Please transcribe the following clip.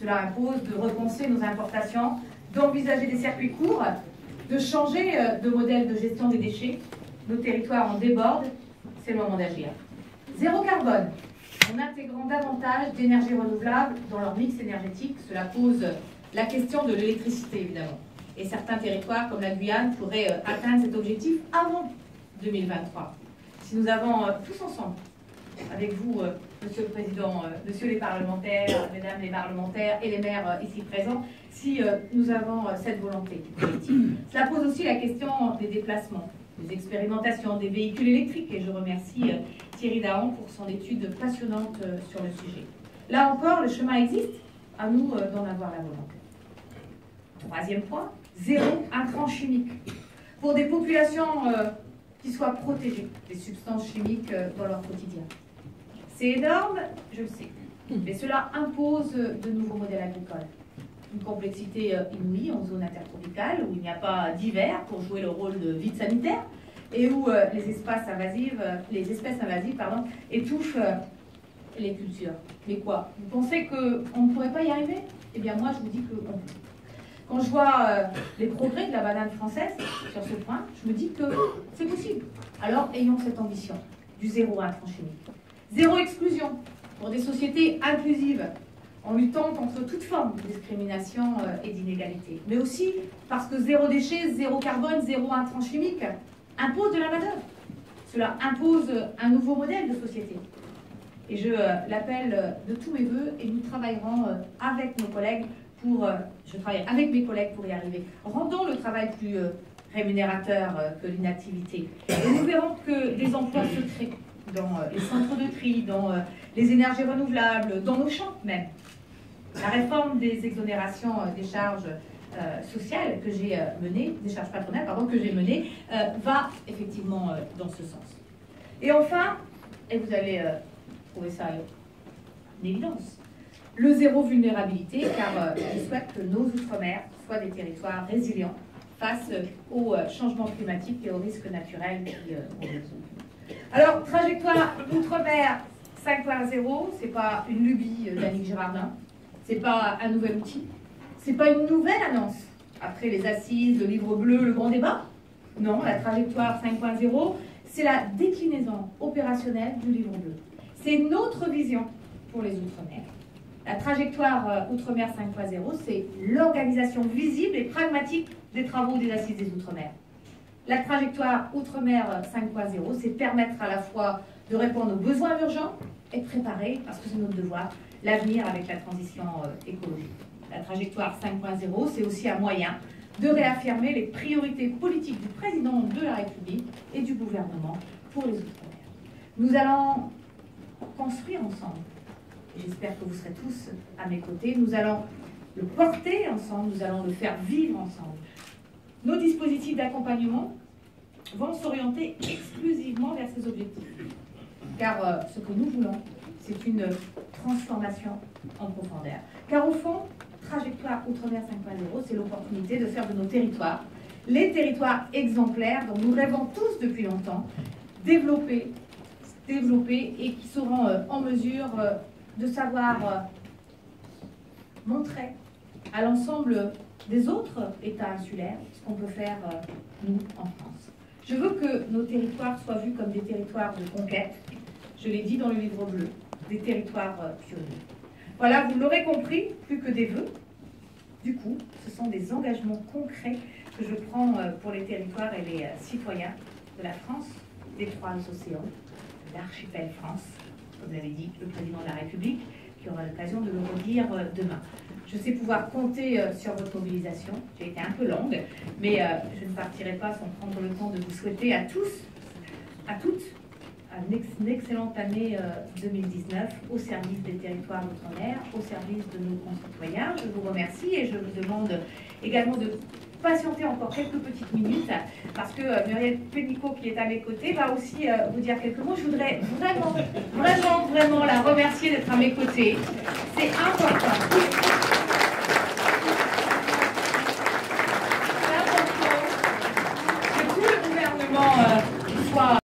Cela impose de repenser nos importations, d'envisager des circuits courts, de changer de modèle de gestion des déchets. Nos territoires en débordent, c'est le moment d'agir. Zéro carbone, en intégrant davantage d'énergie renouvelable dans leur mix énergétique, cela pose la question de l'électricité évidemment. Et certains territoires comme la Guyane pourraient atteindre cet objectif avant 2023. Si nous avons tous ensemble, avec vous, Monsieur le Président, Monsieur les parlementaires, Mesdames les parlementaires et les maires ici présents, si nous avons cette volonté politique. Cela pose aussi la question des déplacements, des expérimentations, des véhicules électriques, et je remercie Thierry Dahan pour son étude passionnante sur le sujet. Là encore, le chemin existe, à nous d'en avoir la volonté. Troisième point, zéro intrant chimique. Pour des populations qui soient protégées des substances chimiques dans leur quotidien. C'est énorme, je le sais, mais cela impose de nouveaux modèles agricoles. Une complexité inouïe en zone intertropicale où il n'y a pas d'hiver pour jouer le rôle de vide sanitaire et où les espèces invasives étouffent les cultures. Mais quoi? Vous pensez qu'on ne pourrait pas y arriver? Eh bien moi je vous dis qu'on peut. Quand je vois les progrès de la banane française sur ce point, je me dis que c'est possible. Alors ayons cette ambition du zéro intrant chimique. Zéro exclusion pour des sociétés inclusives en luttant contre toute forme de discrimination et d'inégalité. Mais aussi parce que zéro déchet, zéro carbone, zéro intrant chimique impose de la main-d'œuvre. Cela impose un nouveau modèle de société. Et je l'appelle de tous mes voeux et nous travaillerons avec nos collègues je travaille avec mes collègues pour y arriver. Rendons le travail plus rémunérateur que l'inactivité. Et nous verrons que des emplois se créent dans les centres de tri, dans les énergies renouvelables, dans nos champs même. La réforme des exonérations des charges sociales que j'ai menées, des charges patronales, pardon, que j'ai menées, va effectivement dans ce sens. Et enfin, et vous allez trouver ça une évidence, le zéro vulnérabilité, car je souhaite que nos outre-mer soient des territoires résilients face aux changements climatiques et aux risques naturels qui ont besoin. Alors, trajectoire outre-mer 5.0, c'est pas une lubie d'Annick Girardin, c'est pas un nouvel outil, c'est pas une nouvelle annonce après les assises, le livre bleu, le grand débat. Non, la trajectoire 5.0, c'est la déclinaison opérationnelle du livre bleu. C'est notre vision pour les outre-mer. La trajectoire Outre-mer 5.0, c'est l'organisation visible et pragmatique des travaux des Assises des Outre-mer. La trajectoire Outre-mer 5.0, c'est permettre à la fois de répondre aux besoins urgents et préparer, parce que c'est notre devoir, l'avenir avec la transition écologique. La trajectoire 5.0, c'est aussi un moyen de réaffirmer les priorités politiques du président de la République et du gouvernement pour les Outre-mer. Nous allons construire ensemble. J'espère que vous serez tous à mes côtés. Nous allons le porter ensemble, nous allons le faire vivre ensemble. Nos dispositifs d'accompagnement vont s'orienter exclusivement vers ces objectifs. Car ce que nous voulons, c'est une transformation en profondeur. Car au fond, trajectoire Outre-mer 5.0, c'est l'opportunité de faire de nos territoires les territoires exemplaires dont nous rêvons tous depuis longtemps, développer et qui seront en mesure de savoir montrer à l'ensemble des autres États insulaires ce qu'on peut faire, nous, en France. Je veux que nos territoires soient vus comme des territoires de conquête, je l'ai dit dans le livre bleu, des territoires pionniers. Voilà, vous l'aurez compris, plus que des vœux. Du coup, ce sont des engagements concrets que je prends pour les territoires et les citoyens de la France, des trois océans, de l'archipel France, comme l'avait dit le président de la République, qui aura l'occasion de le redire demain. Je sais pouvoir compter sur votre mobilisation. J'ai été un peu longue, mais je ne partirai pas sans prendre le temps de vous souhaiter à tous, à toutes, une excellente année 2019 au service des territoires d'outre-mer, au service de nos concitoyens. Je vous remercie et je vous demande également de patienter encore quelques petites minutes parce que Muriel Pénicaud, qui est à mes côtés, va aussi vous dire quelques mots. Je voudrais vraiment la remercier d'être à mes côtés. C'est important.